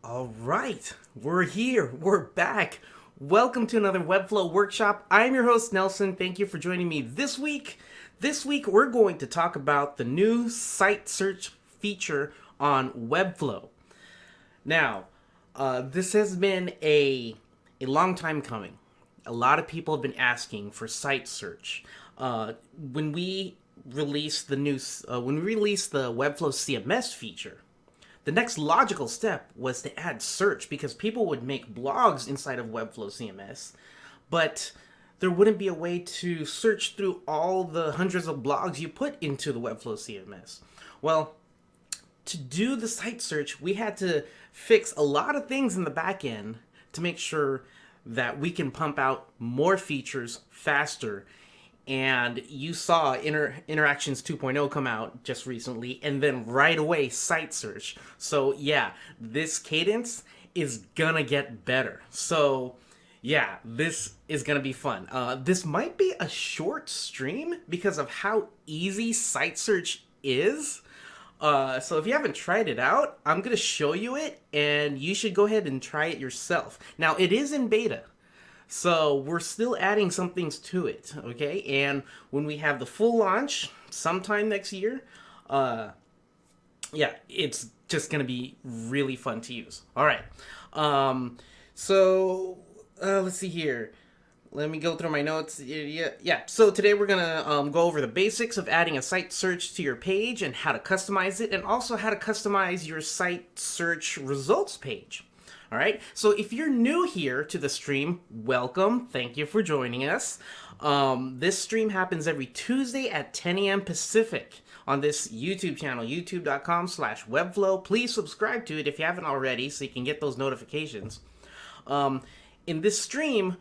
All right, we're here. We're back. Welcome to another Webflow workshop. I'm your host, Nelson. Thank you for joining me this week. This week, we're going to talk about the new site search feature on Webflow. Now, this has been a long time coming. A lot of people have been asking for site search. When we released the Webflow CMS feature, the next logical step was to add search because people would make blogs inside of Webflow CMS, but there wouldn't be a way to search through all the hundreds of blogs you put into the Webflow CMS. Well, to do the site search, we had to fix a lot of things in the back end to make sure that we can pump out more features faster. And you saw Interactions 2.0 come out just recently, and then right away site search. So yeah, this cadence is gonna get better. So yeah, this is gonna be fun. This might be a short stream because of how easy site search is. So if you haven't tried it out, I'm gonna show you it, and you should go ahead and try it yourself. Now, it is in beta, so we're still adding some things to it, okay? And when we have the full launch sometime next year, yeah, it's just gonna be really fun to use. All right, let's see here. Let me go through my notes. Yeah. So today we're gonna go over the basics of adding a site search to your page and how to customize it, and also how to customize your site search results page. All right. So if you're new here to the stream, welcome. Thank you for joining us. This stream happens every Tuesday at 10 a.m. Pacific on this YouTube channel, youtube.com/webflow. Please subscribe to it if you haven't already, so you can get those notifications. In this stream,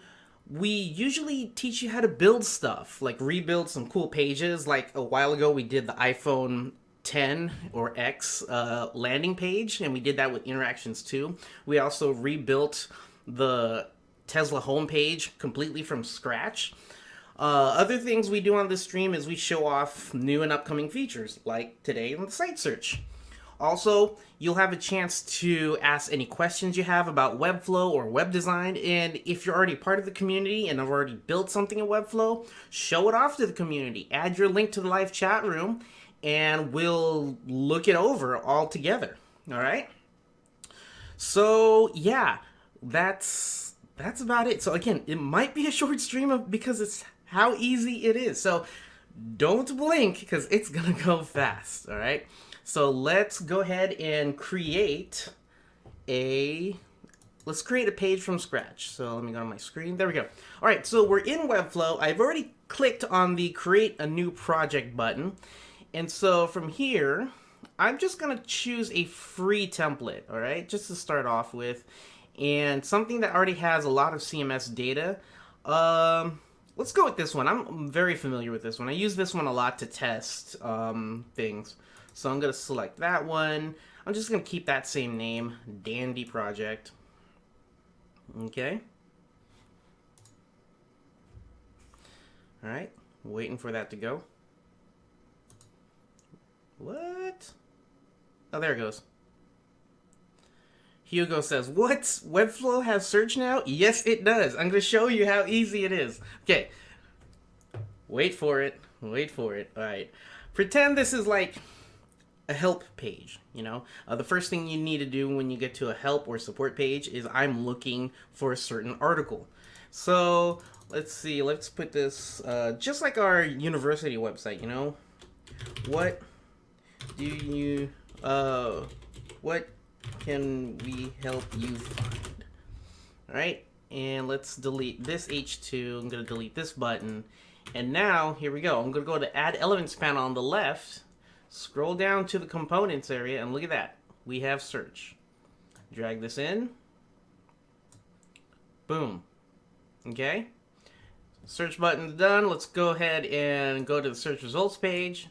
we usually teach you how to build stuff, like rebuild some cool pages. Like a while ago, we did the iPhone 10 or X landing page, and we did that with Interactions 2. We also rebuilt the Tesla homepage completely from scratch. Other things we do on this stream is we show off new and upcoming features, like today in the site search. Also, you'll have a chance to ask any questions you have about Webflow or web design, and if you're already part of the community and have already built something in Webflow, show it off to the community. Add your link to the live chat room, and we'll look it over all together. All right? So, yeah, that's about it. So, again, it might be a short stream because it's how easy it is. So, don't blink because it's going to go fast. All right? So, let's go ahead and create a page from scratch. So, let me go on my screen. There we go. All right, so we're in Webflow. I've already clicked on the Create a New Project button. And so from here, I'm just going to choose a free template, all right, just to start off with, and something that already has a lot of CMS data. Let's go with this one. I'm very familiar with this one. I use this one a lot to test things. So I'm going to select that one. I'm just going to keep that same name, Dandy Project. Okay. All right, waiting for that to go. What? Oh, there it goes. Hugo says, what? Webflow has search now? Yes, it does. I'm going to show you how easy it is. Okay. Wait for it. Wait for it. All right. Pretend this is like a help page, you know? The first thing you need to do when you get to a help or support page is I'm looking for a certain article. So, let's see. Let's put this just like our university website, you know? What can we help you find? All right, and let's delete this H2. I'm going to delete this button. And now, here we go. I'm going to go to Add Elements panel on the left, scroll down to the components area, and look at that. We have search. Drag this in. Boom. Okay. Search button's done. Let's go ahead and go to the search results page.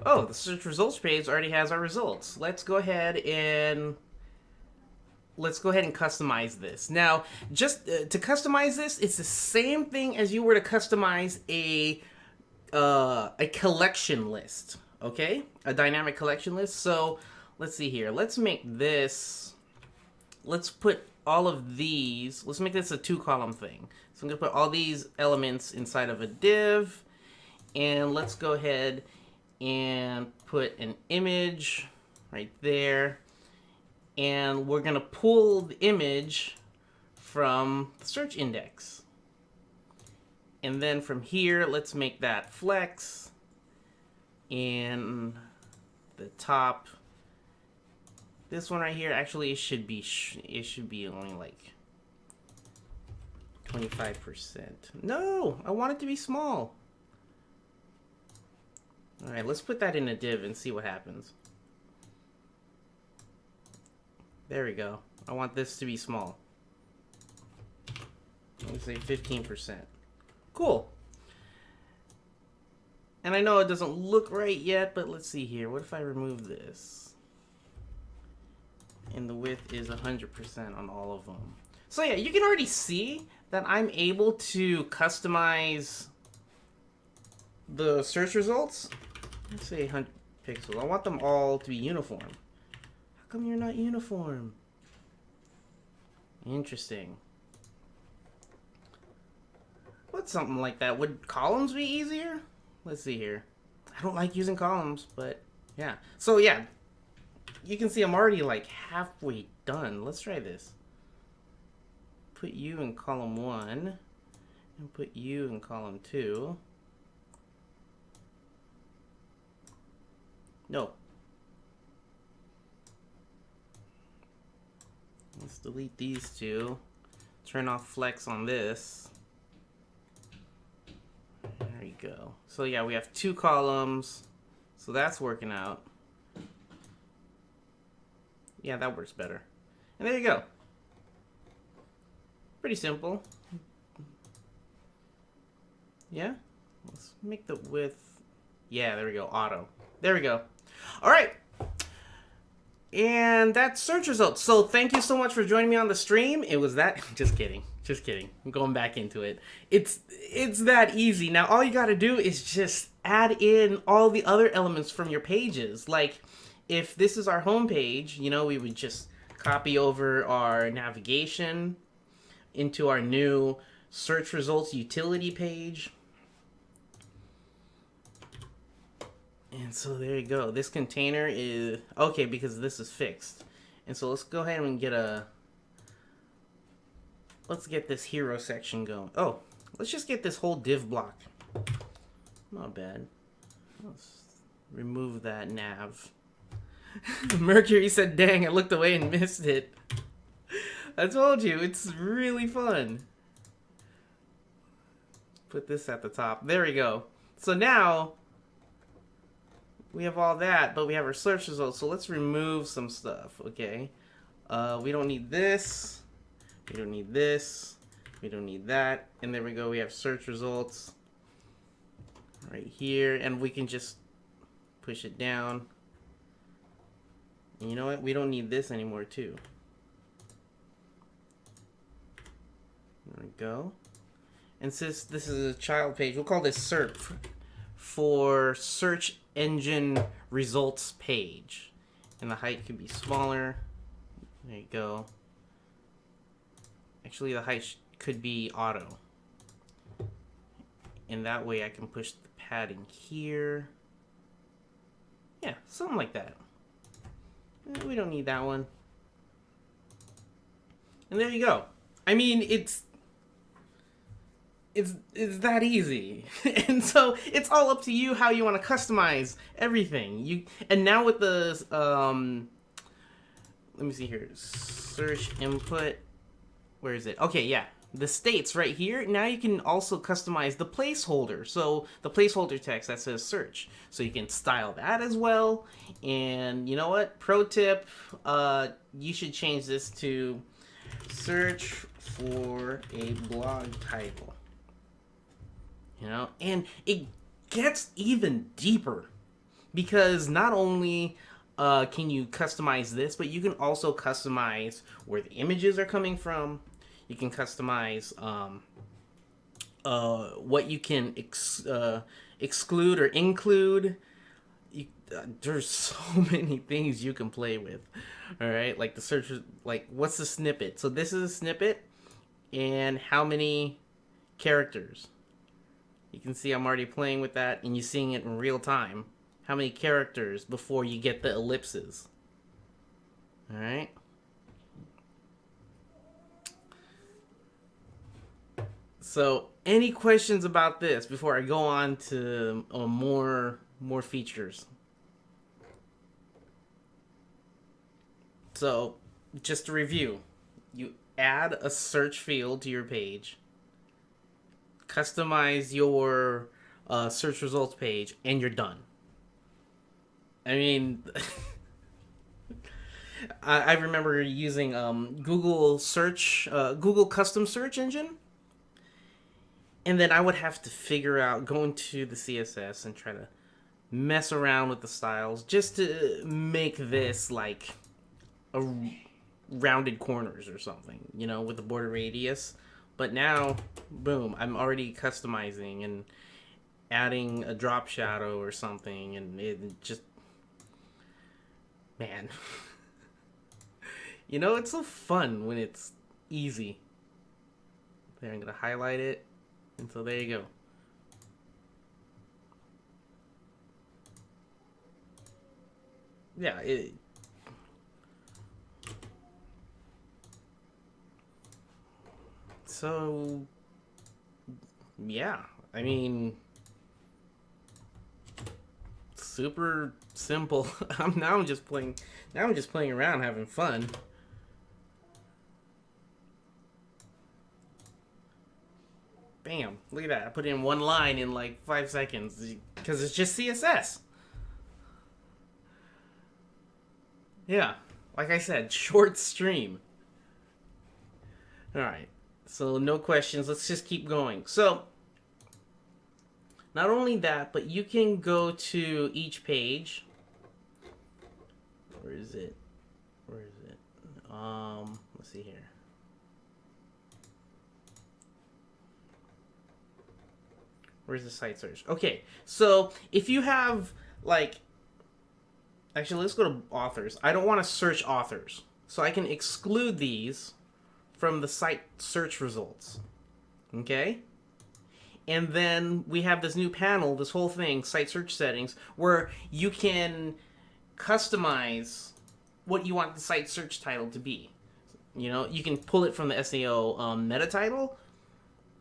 Oh, the search results page already has our results. Let's go ahead and customize this. Now, just to customize this, it's the same thing as you were to customize a collection list, okay? A dynamic collection list. So let's see here. Let's make this, let's put all of these, let's make this a 2-column thing. So I'm going to put all these elements inside of a div, and let's go ahead and put an image right there. And we're going to pull the image from the search index. And then from here, let's make that flex. And the top, this one right here, actually it should be only like 25%. No, I want it to be small. All right, let's put that in a div and see what happens. There we go. I want this to be small. Let me say 15%. Cool. And I know it doesn't look right yet, but let's see here. What if I remove this? And the width is 100% on all of them. So yeah, you can already see that I'm able to customize the search results. Let's say 100 pixels. I want them all to be uniform. How come you're not uniform? Interesting. What's something like that? Would columns be easier? Let's see here. I don't like using columns, but yeah. So yeah, you can see I'm already like halfway done. Let's try this. Put you in column 1 and put you in column 2. No. Let's delete these two. Turn off flex on this. There you go. So yeah, we have 2 columns. So that's working out. Yeah, that works better. And there you go. Pretty simple. Yeah? Let's make the width. Yeah, there we go. Auto. There we go. All right. And that's search results. So thank you so much for joining me on the stream. It was that. Just kidding. Just kidding. I'm going back into it. It's that easy. Now all you got to do is just add in all the other elements from your pages. Like if this is our home page, you know, we would just copy over our navigation into our new search results utility page. And so there you go. This container is okay because this is fixed. And so let's go ahead and let's get this hero section going. Oh, let's just get this whole div block. Not bad. Let's remove that nav. Mercury said, dang, I looked away and missed it. I told you, it's really fun. Put this at the top. There we go. So now we have all that, but we have our search results. So let's remove some stuff, okay? We don't need this. We don't need this. We don't need that. And there we go. We have search results right here. And we can just push it down. And you know what? We don't need this anymore, too. There we go. And since this is a child page, we'll call this SERP for search engine results page. And the height can be smaller. There you go. Actually, the height could be auto. And that way I can push the padding here. Yeah, something like that. We don't need that one. And there you go. I mean, it's that easy. And so it's all up to you how you want to customize everything. And now with the let me see here. Search input. Where is it? Okay, yeah. The states right here. Now you can also customize the placeholder. So the placeholder text that says search. So you can style that as well. And you know what? Pro tip, you should change this to search for a blog title. You know, and it gets even deeper because not only can you customize this, but you can also customize where the images are coming from. You can customize what you can exclude or include. there's so many things you can play with. All right, like the search, like what's the snippet? So this is a snippet, and how many characters? You can see I'm already playing with that, and you're seeing it in real time. How many characters before you get the ellipses? All right. So, any questions about this before I go on to more features? So, just to review, you add a search field to your page, customize your search results page, and you're done. I mean, I remember using Google Custom Search Engine, and then I would have to figure out, go into the CSS and try to mess around with the styles just to make this like a rounded corners or something, with the border radius. But now, boom, I'm already customizing and adding a drop shadow or something, and it just, man. It's so fun when it's easy. There, I'm going to highlight it. And so there you go. Yeah, so, yeah, I mean, super simple. I'm just playing around, having fun. Bam, look at that. I put in one line in like 5 seconds because it's just CSS. Yeah, like I said, short stream. All right, so no questions. Let's just keep going. So, not only that, but you can go to each page. Where is it? Let's see here. Where's the site search? Okay, so if you have, like, actually, let's go to authors. I don't want to search authors, so I can exclude these from the site search results. Okay? And then we have this new panel, this whole thing, site search settings, where you can customize what you want the site search title to be. You can pull it from the SEO meta title,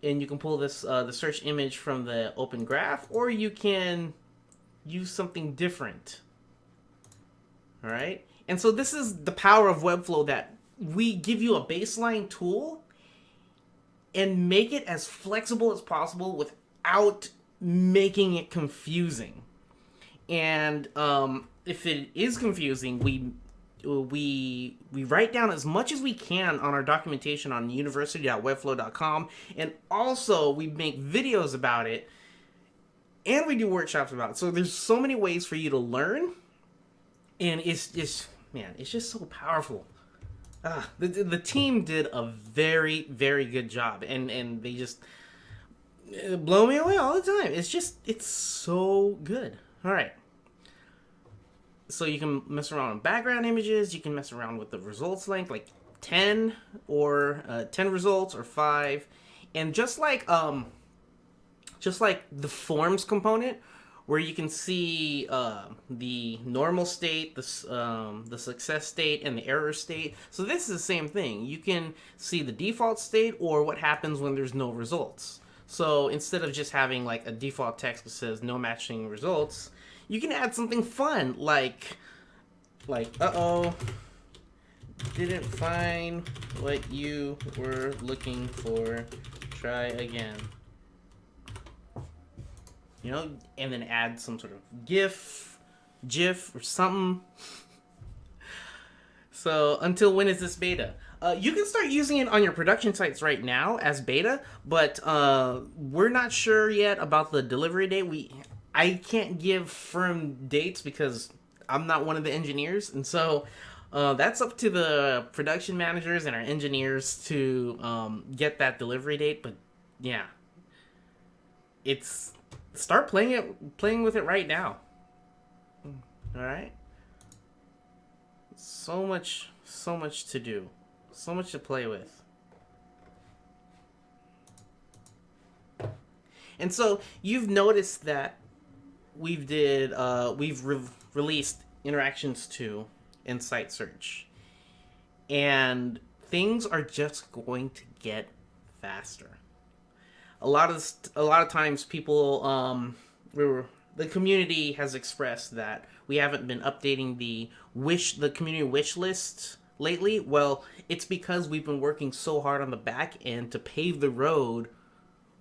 and you can pull this the search image from the open graph, or you can use something different. All right? And so this is the power of Webflow, that we give you a baseline tool and make it as flexible as possible without making it confusing. And if it is confusing, we write down as much as we can on our documentation on university.webflow.com, and also we make videos about it, and we do workshops about it. So there's so many ways for you to learn, and it's just so powerful. The team did a very, very good job, and they just blow me away all the time. It's so good. All right. So you can mess around with background images. You can mess around with the results length, like 10 or 10 results or 5. And just like the forms component, where you can see the normal state, the success state, and the error state. So this is the same thing. You can see the default state or what happens when there's no results. So instead of just having like a default text that says no matching results, you can add something fun like uh-oh, didn't find what you were looking for, try again. And then add some sort of GIF or something. So until when is this beta? You can start using it on your production sites right now as beta, but we're not sure yet about the delivery date. I can't give firm dates because I'm not one of the engineers, and so that's up to the production managers and our engineers to get that delivery date. But yeah, start playing with it right now. All right. So much to do. So much to play with. And so you've noticed that we've released Interactions 2 in site search. And things are just going to get faster. A lot of times people the community has expressed that we haven't been updating the community wish list lately. Well, it's because we've been working so hard on the back end to pave the road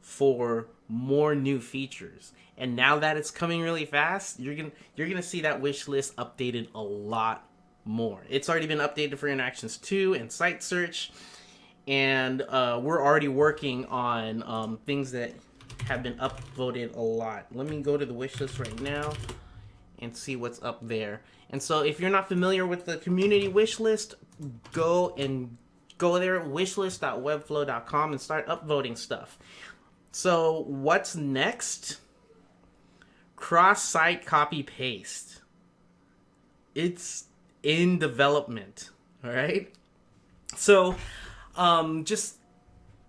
for more new features. And now that it's coming really fast, you're gonna see that wish list updated a lot more. It's already been updated for Interactions 2 and site search, and we're already working on things that have been upvoted a lot. Let me go to the wish list right now and see what's up there. And so if you're not familiar with the community wish list, go there, wishlist.webflow.com, and start upvoting stuff. So what's next? Crosssite copy paste. It's in development. All right. So, just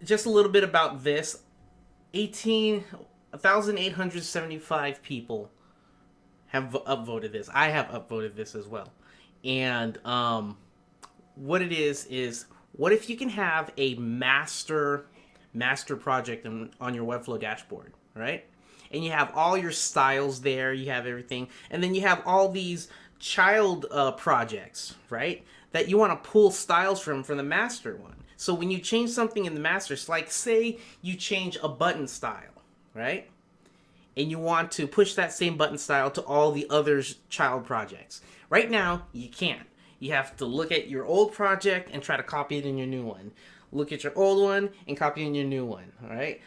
a little bit about this. 1,875 people have upvoted this. I have upvoted this as well. And what it is what if you can have a master project on your Webflow dashboard, right? And you have all your styles there, you have everything, and then you have all these child projects, right? That you want to pull styles from the master one. So when you change something in the master, like say you change a button style, right? And you want to push that same button style to all the other child projects. Right now, you can't. You have to look at your old project and try to copy it in your new one. Look at your old one and copy it in your new one, all right?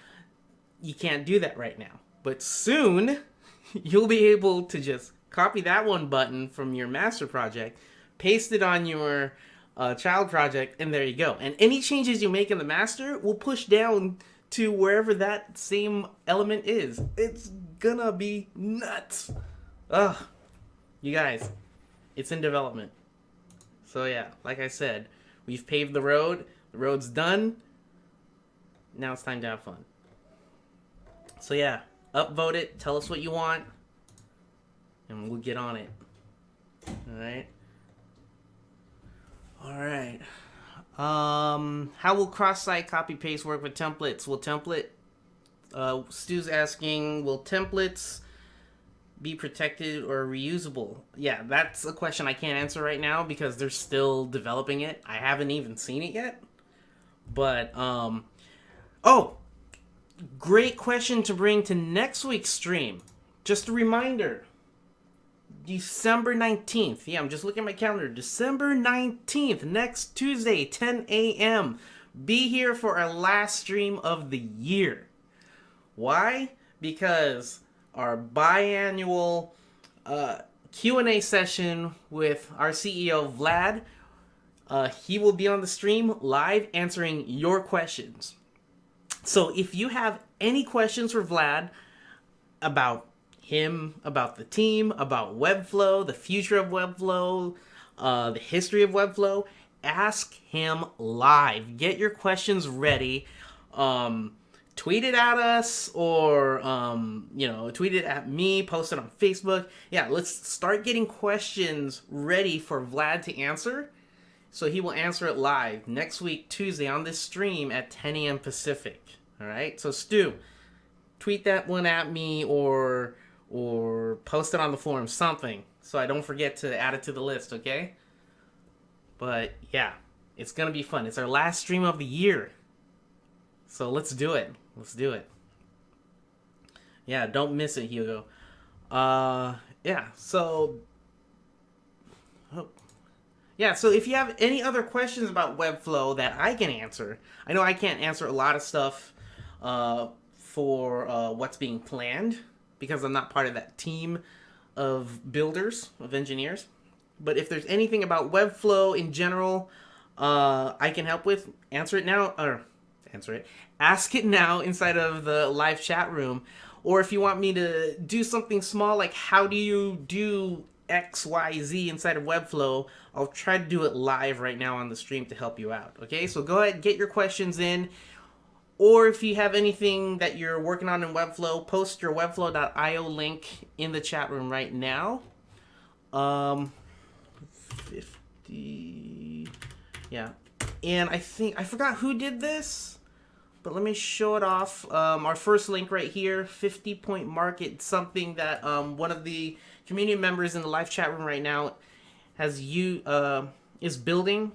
You can't do that right now. But soon, you'll be able to just copy that one button from your master project, paste it on your child project, and there you go. And any changes you make in the master will push down to wherever that same element is. It's gonna be nuts. Ugh. You guys, it's in development. So yeah, like I said, we've paved the road. The road's done. Now it's time to have fun. So yeah, upvote it. Tell us what you want, and we'll get on it. All right. How will cross-site copy-paste work with templates? Stu's asking, will templates be protected or reusable? Yeah, that's a question I can't answer right now because they're still developing it. I haven't even seen it yet. But, great question to bring to next week's stream. Just a reminder. December 19th. Yeah, I'm just looking at my calendar. December 19th, next Tuesday, 10 a.m. Be here for our last stream of the year. Why? Because our biannual Q&A session with our CEO, Vlad, he will be on the stream live answering your questions. So if you have any questions for Vlad about him, about the team, about Webflow, the future of Webflow, the history of Webflow, ask him live. Get your questions ready. Tweet it at us or, tweet it at me, post it on Facebook. Yeah, let's start getting questions ready for Vlad to answer. So he will answer it live next week, Tuesday, on this stream at 10 a.m. Pacific. All right? So, Stu, tweet that one at me or post it on the forum, something, so I don't forget to add it to the list, okay? But, yeah, it's going to be fun. It's our last stream of the year. So let's do it. Yeah, don't miss it, Hugo. So if you have any other questions about Webflow that I can answer, I know I can't answer a lot of stuff for what's being planned because I'm not part of that team of builders, of engineers. But if there's anything about Webflow in general I can help with, ask it now inside of the live chat room. Or if you want me to do something small, like how do you do XYZ inside of Webflow, I'll try to do it live right now on the stream to help you out. Okay, so go ahead, get your questions in. Or if you have anything that you're working on in Webflow, post your webflow.io link in the chat room right now. 50... Yeah. And I forgot who did this, but let me show it off. Our first link right here, 50-point market, something that one of the community members in the live chat room right now is building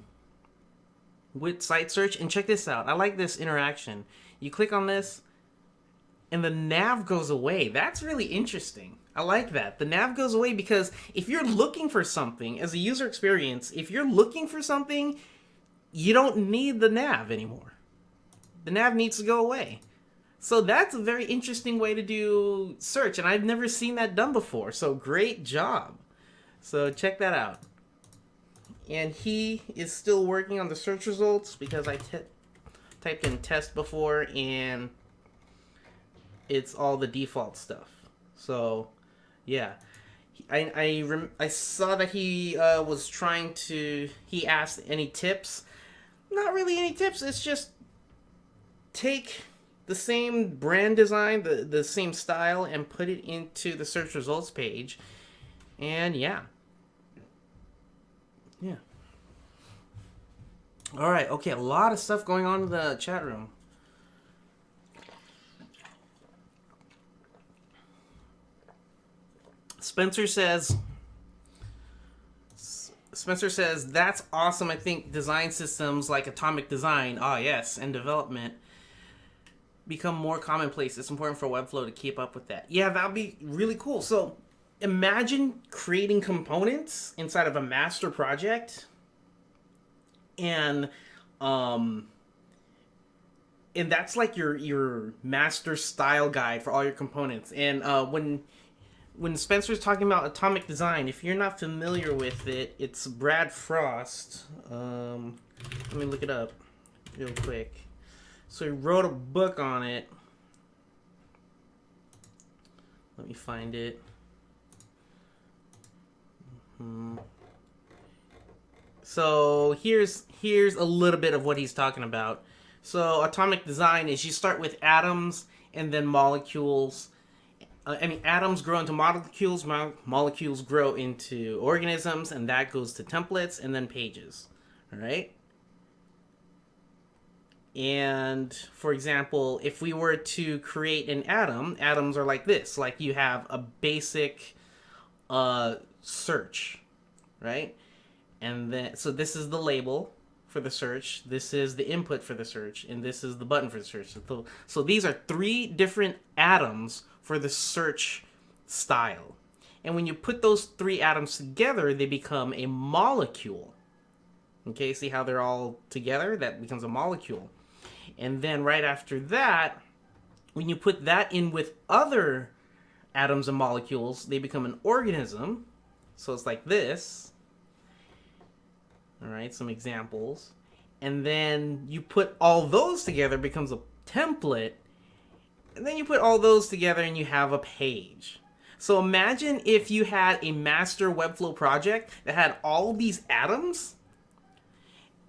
with site search. And check this out. I like this interaction. You click on this and the nav goes away. That's really interesting. I like that. The nav goes away because if you're looking for something as a user experience, if you're looking for something, you don't need the nav anymore. The nav needs to go away. So that's a very interesting way to do search, and I've never seen that done before. So great job. So check that out. And he is still working on the search results because I typed in test before and it's all the default stuff. So yeah, I saw that he was trying to, he asked any tips. Not really any tips. It's just take the same brand design, the same style, and put it into the search results page. And yeah. All right. Okay. A lot of stuff going on in the chat room. Spencer says, that's awesome. I think design systems like Atomic Design, yes, and development become more commonplace. It's important for Webflow to keep up with that. Yeah, that would be really cool. So imagine creating components inside of a master project, and that's like your master style guide for all your components. And when Spencer's talking about Atomic Design, if you're not familiar with it, it's Brad Frost. Let me look it up real quick. So he wrote a book on it. Let me find it. So here's a little bit of what he's talking about. So Atomic Design is you start with atoms and then molecules. Atoms grow into molecules, molecules grow into organisms, and that goes to templates and then pages. All right? And, for example, if we were to create an atom, atoms are like this. Like you have a basic search, right? And then, so this is the label for the search, this is the input for the search, and this is the button for the search. So these are 3 different atoms for the search style. And when you put those 3 atoms together, they become a molecule. Okay, see how they're all together? That becomes a molecule. And then right after that, when you put that in with other atoms and molecules, they become an organism. So it's like this. All right, some examples. And then you put all those together, it becomes a template. And then you put all those together and you have a page. So imagine if you had a master Webflow project that had all these atoms.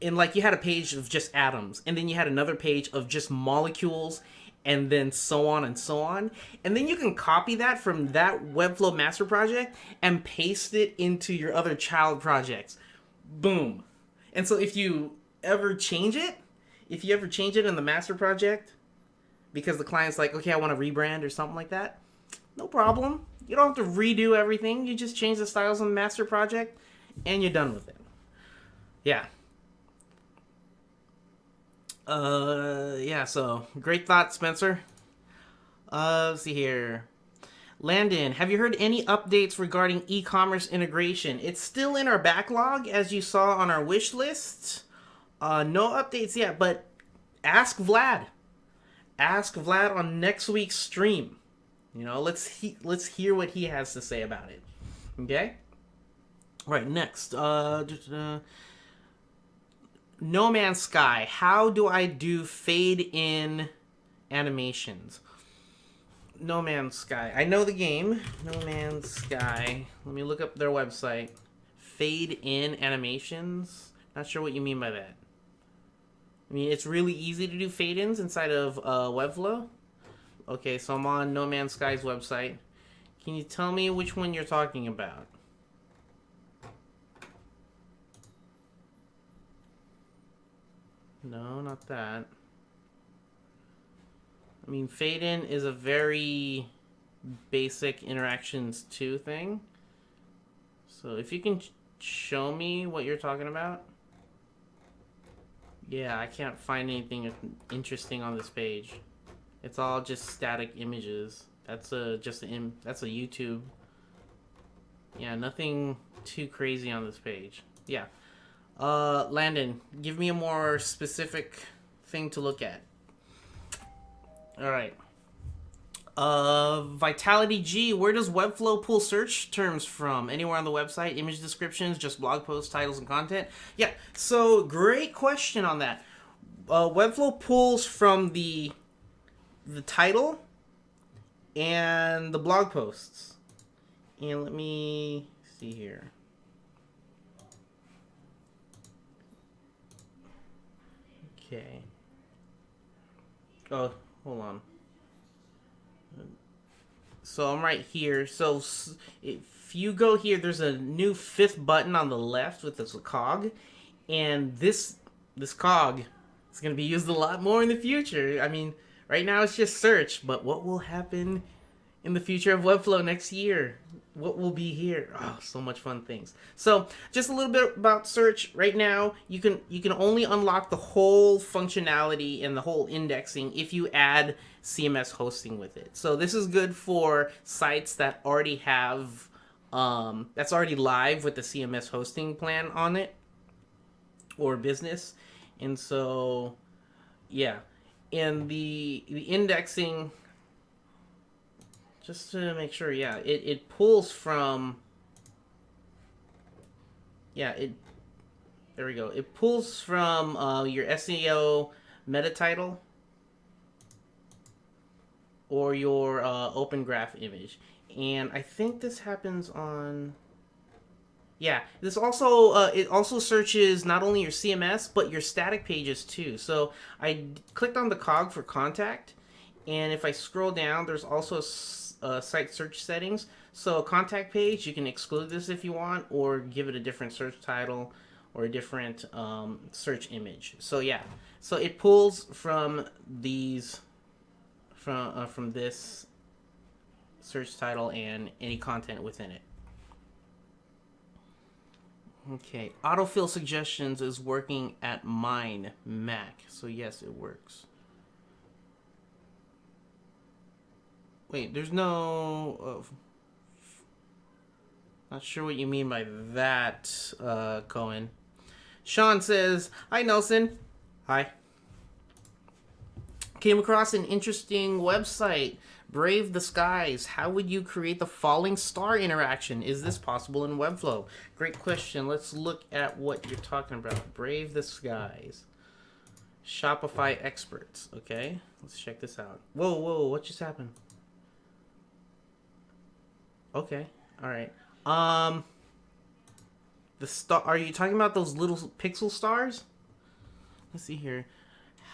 And like you had a page of just atoms. And then you had another page of just molecules. And then so on and so on. And then you can copy that from that Webflow master project and paste it into your other child projects. Boom. And so if you ever change it in the master project, because the client's like, okay, I want to rebrand or something like that, no problem. You don't have to redo everything. You just change the styles on the master project, and you're done with it. Yeah. So great thought, Spencer. Let's see here. Landon, have you heard any updates regarding e-commerce integration? It's still in our backlog, as you saw on our wish list. No updates yet, but ask Vlad. Ask Vlad on next week's stream. You know, let's hear what he has to say about it. Okay? All right, next. No Man's Sky. How do I do fade in animations? No Man's Sky. I know the game. No Man's Sky. Let me look up their website. Fade in animations. Not sure what you mean by that. I mean, it's really easy to do fade ins inside of Webflow. Okay, so I'm on No Man's Sky's website. Can you tell me which one you're talking about? No, not that. I mean, fade in is a very basic interactions 2 thing. So if you can show me what you're talking about. Yeah, I can't find anything interesting on this page. It's all just static images. That's that's a YouTube. Yeah, nothing too crazy on this page. Yeah. Landon, give me a more specific thing to look at. All right. Vitality G, where does Webflow pull search terms from? Anywhere on the website? Image descriptions, just blog posts, titles, and content? Yeah, so great question on that. Webflow pulls from the title and the blog posts. And let me see here. Okay. Oh, hold on. So I'm right here. So if you go here, there's a new 5th button on the left with this cog, and this cog is going to be used a lot more in the future. I mean, right now it's just search, but what will happen in the future of Webflow next year? What will be here? Oh, so much fun things. So just a little bit about search. Right now, you can only unlock the whole functionality and the whole indexing if you add CMS hosting with it. So this is good for sites that already have that's already live with the CMS hosting plan on it or business. And so yeah, and the indexing, just to make sure, yeah, it pulls from, yeah, there we go. It pulls from your SEO meta title or your open graph image. And I think this happens on, yeah, this also, it also searches not only your CMS, but your static pages too. So I clicked on the cog for contact, and if I scroll down, there's also site search settings. So a contact page, you can exclude this if you want, or give it a different search title or a different search image. So yeah, so it pulls from these, from this search title and any content within it. Okay, autofill suggestions is working at mine Mac, so yes, it works. Wait, there's no... not sure what you mean by that, Cohen. Sean says, hi, Nelson. Hi. Came across an interesting website. Brave the Skies. How would you create the falling star interaction? Is this possible in Webflow? Great question. Let's look at what you're talking about. Brave the Skies. Shopify experts. Okay, let's check this out. Whoa, whoa, what just happened? Okay, all right. The star. Are you talking about those little pixel stars? Let's see here.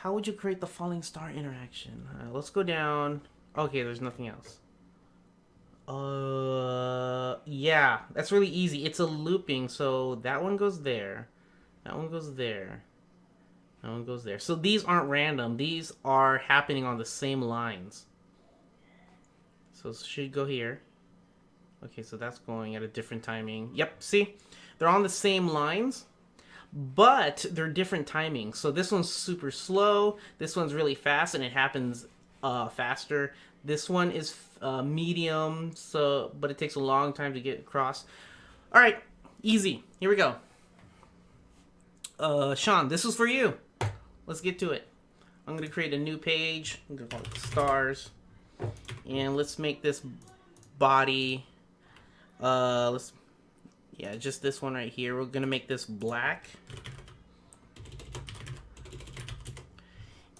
How would you create the falling star interaction? Let's go down. Okay, there's nothing else. Yeah, that's really easy. It's a looping, so that one goes there. That one goes there. That one goes there. So these aren't random. These are happening on the same lines. So it should go here. Okay, so that's going at a different timing. Yep, see? They're on the same lines, but they're different timings. So this one's super slow. This one's really fast, and it happens faster. This one is medium, so but it takes a long time to get across. All right, easy. Here we go. Sean, this is for you. Let's get to it. I'm going to create a new page. I'm going to call it stars. And let's make this body... just this one right here. We're gonna make this black,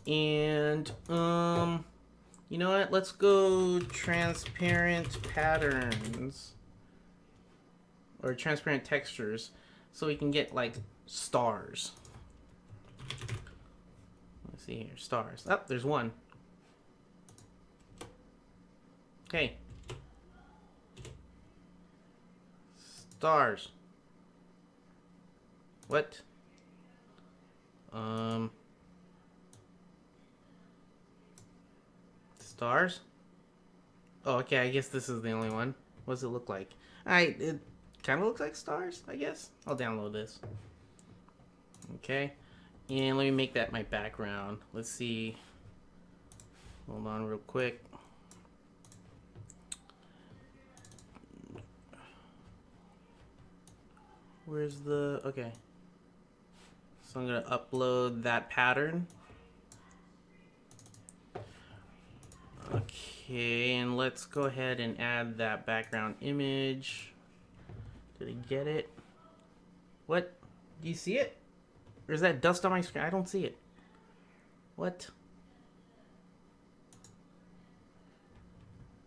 and You know what? Let's go transparent patterns or transparent textures so we can get like stars. Let's see here, stars. Oh, there's one. Okay. Stars. What? Stars? Oh, okay, I guess this is the only one. What does it look like? It kind of looks like stars, I guess. I'll download this. Okay. And let me make that my background. Let's see. Hold on real quick. Where's the... Okay. So I'm going to upload that pattern. Okay, and let's go ahead and add that background image. Did I get it? What? Do you see it? Or is that dust on my screen? I don't see it. What?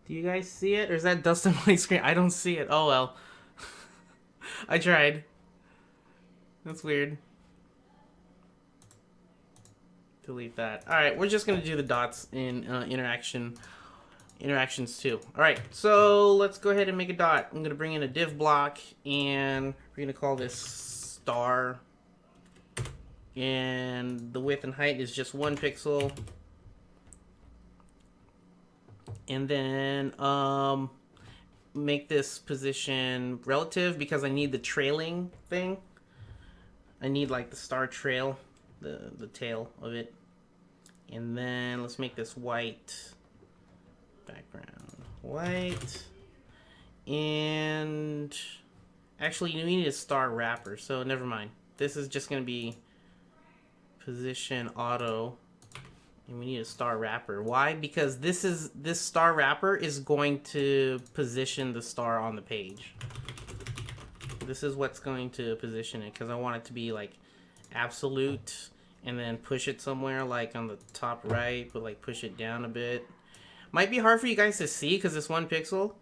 Do you guys see it? Or is that dust on my screen? I don't see it. Oh well. I tried. That's weird. Delete that. Alright, we're just going to do the dots in interactions too. Alright, so let's go ahead and make a dot. I'm going to bring in a div block, and we're going to call this star. And the width and height is just 1 pixel. And then make this position relative because I need the trailing thing. I need like the star trail. The tail of it. And then let's make this white background. White. And actually we need a star wrapper, so never mind. This is just gonna be position auto, and we need a star wrapper. Why? Because this star wrapper is going to position the star on the page. This is what's going to position it, because I want it to be like absolute, and then push it somewhere like on the top right, but like push it down a bit. Might be hard for you guys to see because it's 1 pixel.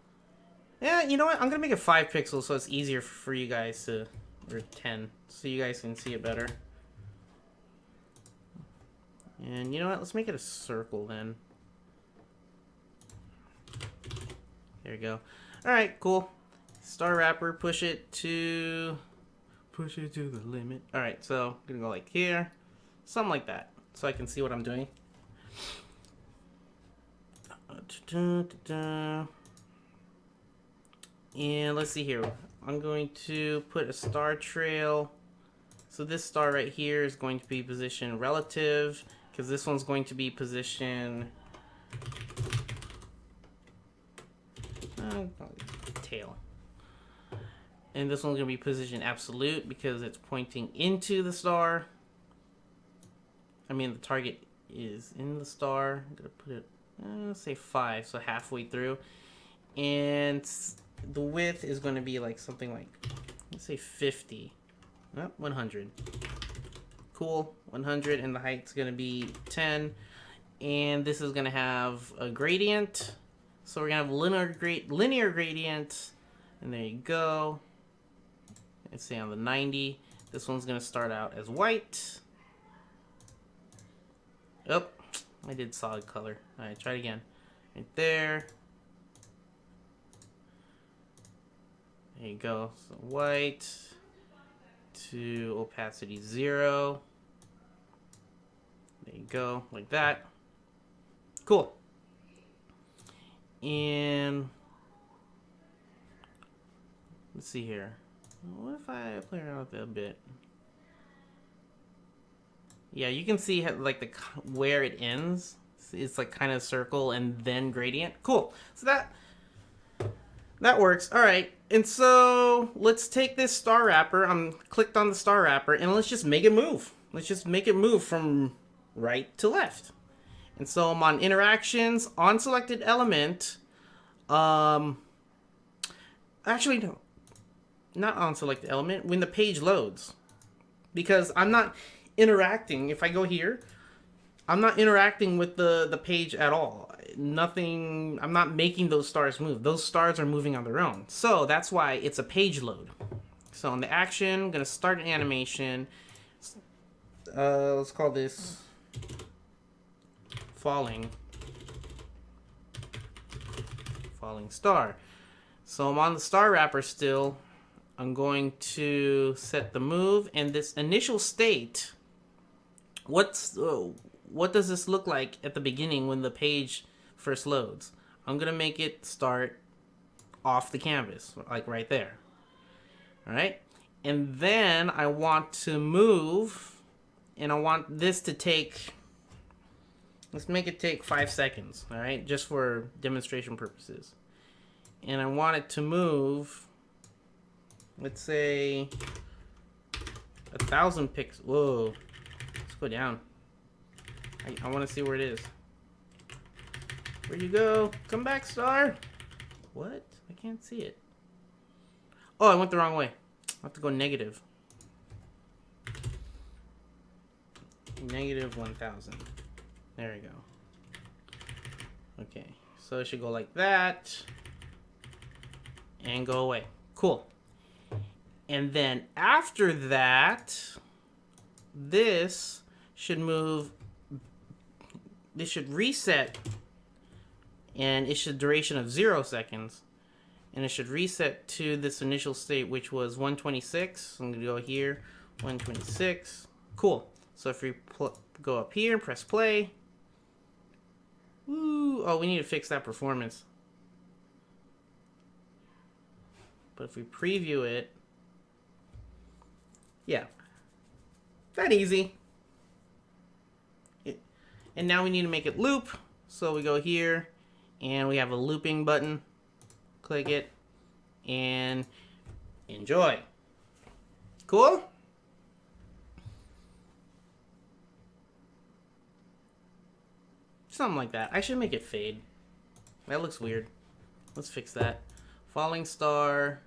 Yeah, you know what? I'm gonna make it 5 pixels so it's easier for you guys to, or 10, so you guys can see it better. And you know what? Let's make it a circle then. There we go. All right, cool. Star wrapper, push it to the limit. All right, so I'm gonna go like here, something like that, so I can see what I'm doing. And let's see here. I'm going to put a star trail. So this star right here is going to be position relative, because this one's going to be position tail. And this one's going to be position absolute because it's pointing into the star. I mean, the target is in the star. I'm going to put it, let's say 5, so halfway through. And the width is going to be like something like, let's say 50. Oh, 100. Cool, 100, and the height's going to be 10. And this is going to have a gradient. So we're going to have linear gradient. And there you go. Let's say on the 90. This one's going to start out as white. Oh, I did solid color. All right, try it again. Right there. There you go. So white to opacity 0. There you go, like that. Cool. And let's see here. What if I play around with it a bit? Yeah, you can see how, like where it ends. It's like kind of circle and then gradient. Cool. So that works. All right. And so let's take this star wrapper. I'm clicked on the star wrapper, and let's just make it move. Let's just make it move from right to left. And so I'm on interactions, on selected element. Actually, no. Not on select element, when the page loads. Because I'm not interacting. If I go here, I'm not interacting with the page at all. nothing, I'm not making those stars move. Those stars are moving on their own. So that's why it's a page load. So on the action, I'm going to start an animation. Let's call this falling star. So I'm on the star wrapper still. I'm going to set the move, and this initial state, what does this look like at the beginning when the page first loads? I'm going to make it start off the canvas, like right there. All right? And then I want to move, and I want this to take, let's make it take 5 seconds, all right? Just for demonstration purposes. And I want it to move, let's say 1,000 pixels. Whoa, let's go down. I want to see where it is. Where'd you go? Come back, star. What? I can't see it. Oh, I went the wrong way. I have to go negative. Negative 1,000. There we go. Okay, so it should go like that. And go away. Cool. And then after that, this should move. This should reset. And it should duration of 0 seconds. And it should reset to this initial state, which was 126. I'm going to go here, 126. Cool. So if we go up here, press play. Woo. Oh, we need to fix that performance. But if we preview it, yeah, that easy. And now we need to make it loop. So we go here, and we have a looping button. Click it, and enjoy. Cool? Something like that. I should make it fade. That looks weird. Let's fix that. Falling star,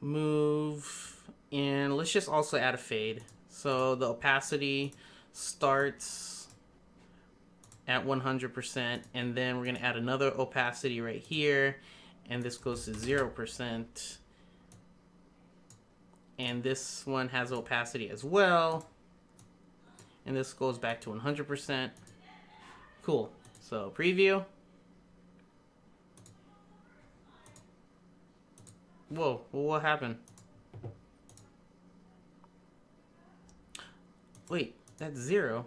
move, and let's just also add a fade. So the opacity starts at 100%, and then we're going to add another opacity right here. And this goes to 0%. And this one has opacity as well. And this goes back to 100%. Cool. So preview. Whoa, what happened? Wait, that's 0.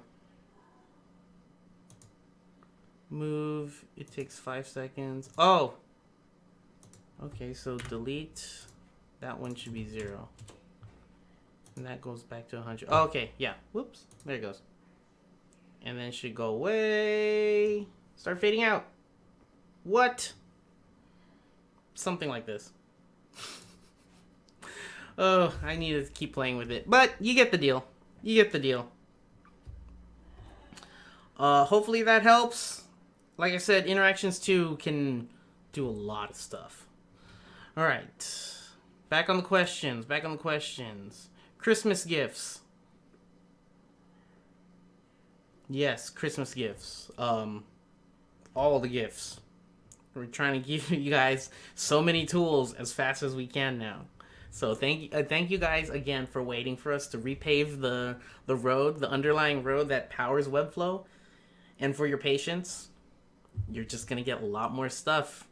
Move, it takes 5 seconds. Oh! Okay, so delete. That one should be 0. And that goes back to 100. Oh, okay, yeah. Whoops. There it goes. And then it should go away. Start fading out. What? Something like this. Oh, I need to keep playing with it. But you get the deal. You get the deal. Hopefully that helps. Like I said, Interactions 2 can do a lot of stuff. Alright. Back on the questions. Christmas gifts. Yes, Christmas gifts. All the gifts. We're trying to give you guys so many tools as fast as we can now. So thank you guys again for waiting for us to repave the road, the underlying road that powers Webflow, and for your patience. You're just gonna get a lot more stuff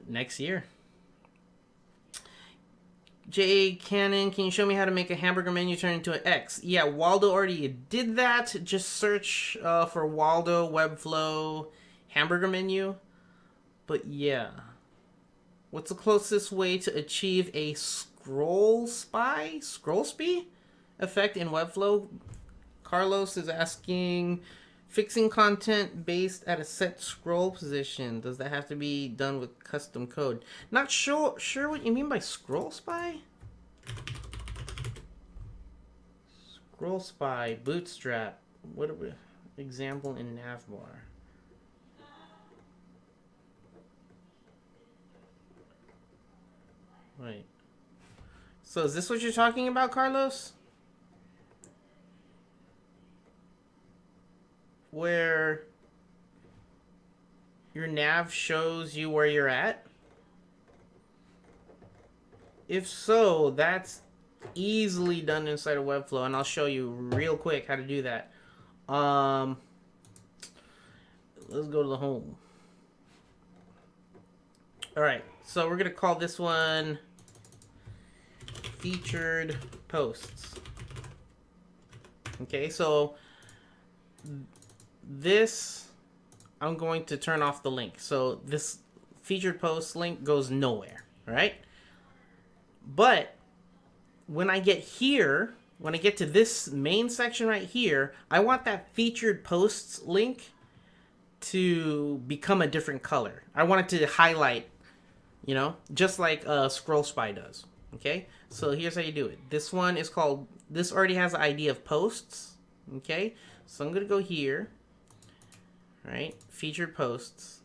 next year. J. Cannon, can you show me how to make a hamburger menu turn into an X? Yeah, Waldo already did that. Just search for Waldo Webflow hamburger menu. But yeah. What's the closest way to achieve a scroll speed effect in Webflow? Carlos is asking, fixing content based at a set scroll position. Does that have to be done with custom code? Not sure what you mean by scroll spy. Scroll spy, bootstrap. What are we? Example in navbar. Wait. So is this what you're talking about, Carlos? Where your nav shows you where you're at? If so, that's easily done inside of Webflow, and I'll show you real quick how to do that. Let's go to the home. All right, so we're gonna call this one featured posts. Okay, so this, I'm going to turn off the link. So this featured post link goes nowhere, right? But when I get here, when I get to this main section right here, I want that featured posts link to become a different color. I want it to highlight, you know, just like Scrollspy does. Okay, so here's how you do it. This one is called, this already has the ID of posts. Okay, so I'm gonna go here, right, featured posts,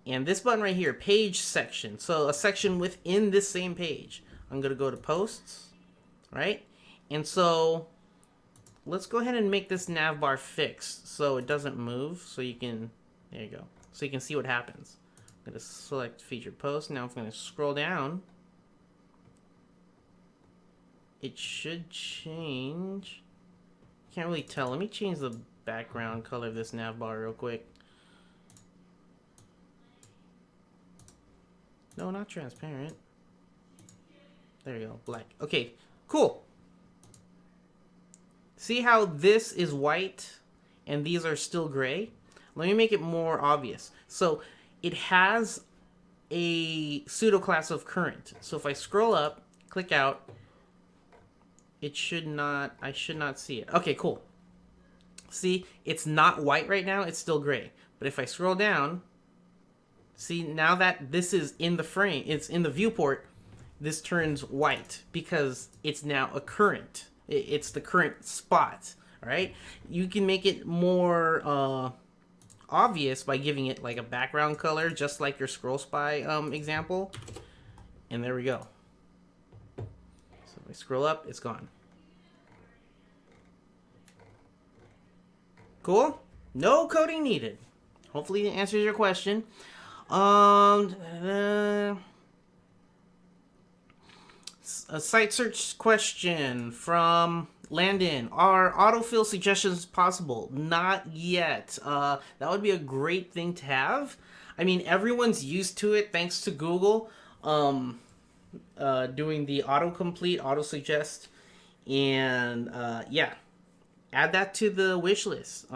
and this button right here, page section, so a section within this same page. I'm gonna go to posts, right, and so let's go ahead and make this nav bar fixed so it doesn't move, so you can, there you go, so you can see what happens. I'm gonna select featured post. Now I'm gonna scroll down. It should change. Can't really tell. Let me change the background color of this nav bar real quick. No, not transparent. There you go, black. Okay, cool. See how this is white and these are still gray? Let me make it more obvious. So it has a pseudo class of current. So if I scroll up, click out, it should not, I should not see it. Okay, cool. See, it's not white right now, it's still gray. But if I scroll down, see, now that this is in the frame, it's in the viewport, this turns white because it's now a current. It's the current spot, right? You can make it more obvious by giving it like a background color, just like your Scrollspy example. And there we go. So if I scroll up, it's gone. Cool? No coding needed. Hopefully it answers your question. A site search question from Landon. Are autofill suggestions possible? Not yet. That would be a great thing to have. I mean, everyone's used to it thanks to Google doing the autocomplete, auto-suggest. And yeah, add that to the wish list.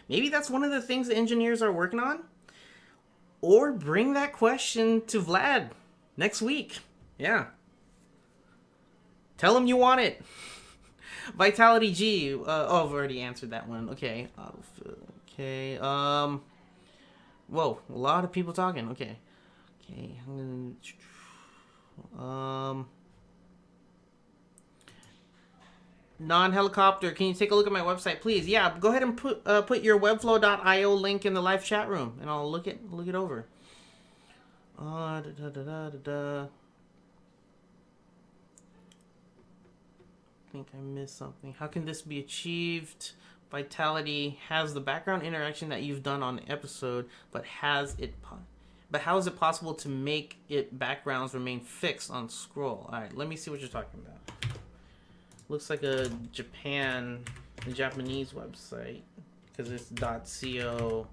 Maybe that's one of the things the engineers are working on. Or bring that question to Vlad next week. Yeah. Tell him you want it. Vitality G. Oh, I've already answered that one. Okay. Okay. Whoa, a lot of people talking. Okay. Okay. I'm gonna. Non-helicopter. Can you take a look at my website, please? Yeah. Go ahead and put your Webflow.io link in the live chat room, and I'll look it over. I think I missed something. How can this be achieved? Vitality has the background interaction that you've done on the episode, but how is it possible to make it backgrounds remain fixed on scroll? All right, let me see what you're talking about. Looks like a Japanese website because it's .co.jp.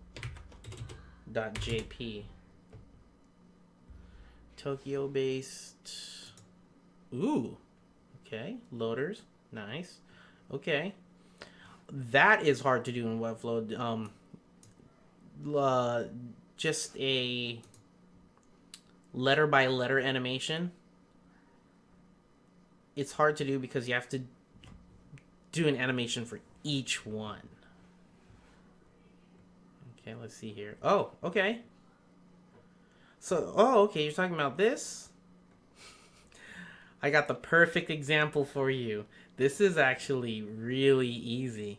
Tokyo based. Ooh. Okay, loaders, nice. Okay, that is hard to do in Webflow. Just a letter by letter animation. It's hard to do because you have to do an animation for each one. Okay, let's see here. Oh, okay. So, okay, you're talking about this? I got the perfect example for you. This is actually really easy.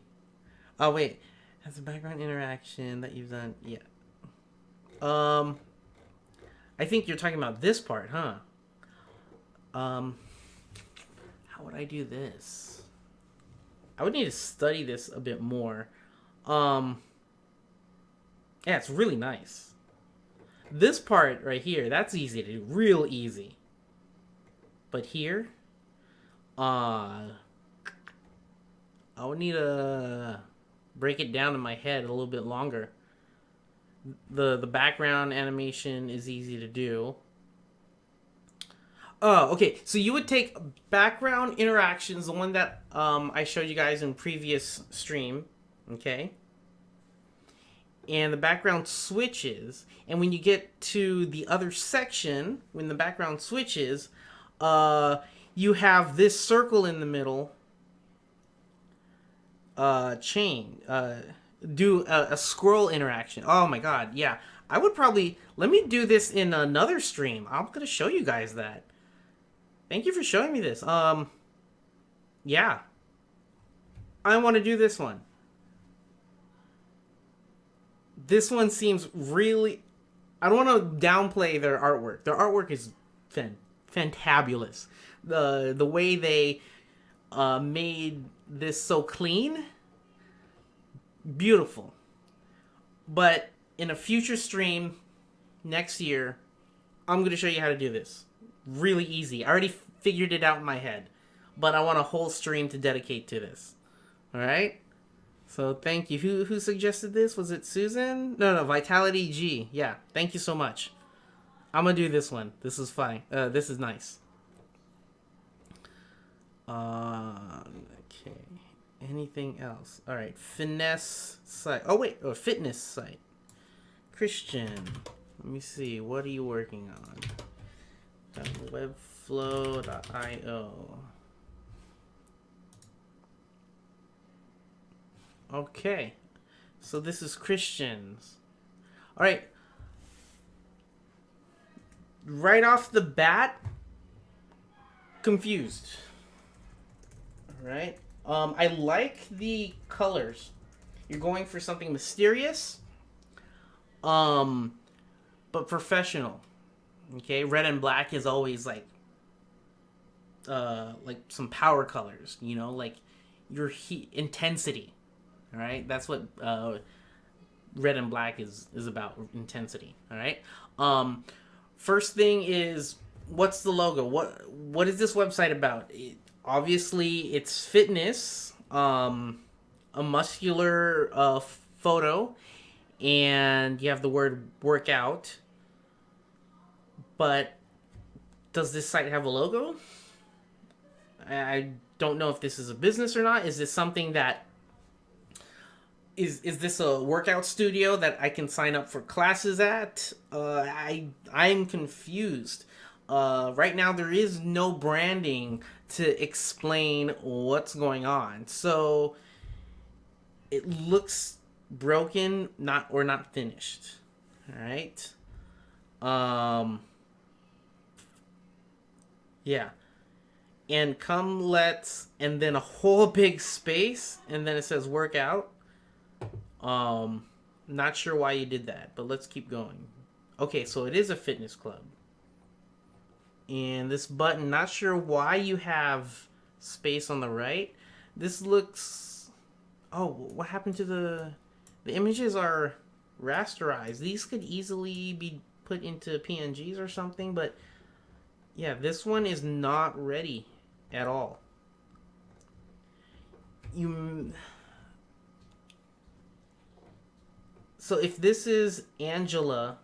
Oh, wait. Has a background interaction that you've done. Yeah. I think you're talking about this part, huh? How would I do this? I would need to study this a bit more. Yeah, it's really nice. This part right here, that's easy to do, real easy. But here, I would need to break it down in my head a little bit longer. The background animation is easy to do. Oh, okay. So you would take background interactions, the one that I showed you guys in previous stream, okay? And the background switches, and when you get to the other section, when the background switches, you have this circle in the middle. Chain. Do a scroll interaction. Oh my god, yeah. I would probably let me do this in another stream. I'm gonna show you guys that. Thank you for showing me this. Yeah. I want to do this one. This one seems really. I don't want to downplay their artwork. Their artwork is fantabulous. The way they made this so clean, beautiful. But in a future stream next year, I'm going to show you how to do this. Really easy. I already figured it out in my head, but I want a whole stream to dedicate to this. All right? So thank you. Who suggested this? Was it Susan? No, Vitality G. Yeah, thank you so much. I'm going to do this one. This is fine. This is nice. Okay. Anything else? All right. Finesse site. Oh, wait. Oh, fitness site. Christian. Let me see. What are you working on? Webflow.io. Okay. So this is Christian's. All right. Right off the bat, confused. All right. I like the colors. You're going for something mysterious, but professional. Okay, red and black is always like some power colors. You know, like your heat intensity. All right, that's what red and black is about, intensity. All right. First thing is, what's the logo? What is this website about? Obviously, it's fitness, a muscular photo, and you have the word workout. But does this site have a logo? I don't know if this is a business or not. Is this something that is this a workout studio that I can sign up for classes at? I'm confused. Right now there is no branding to explain what's going on. So it looks broken, not finished. All right. Yeah. And and then a whole big space, and then it says workout. Not sure why you did that, but let's keep going. Okay, so it is a fitness club. And this button, not sure why you have space on the right. This looks... Oh, what happened to the images are rasterized. These could easily be put into PNGs or something, but yeah, this one is not ready at all. So if this is Angela,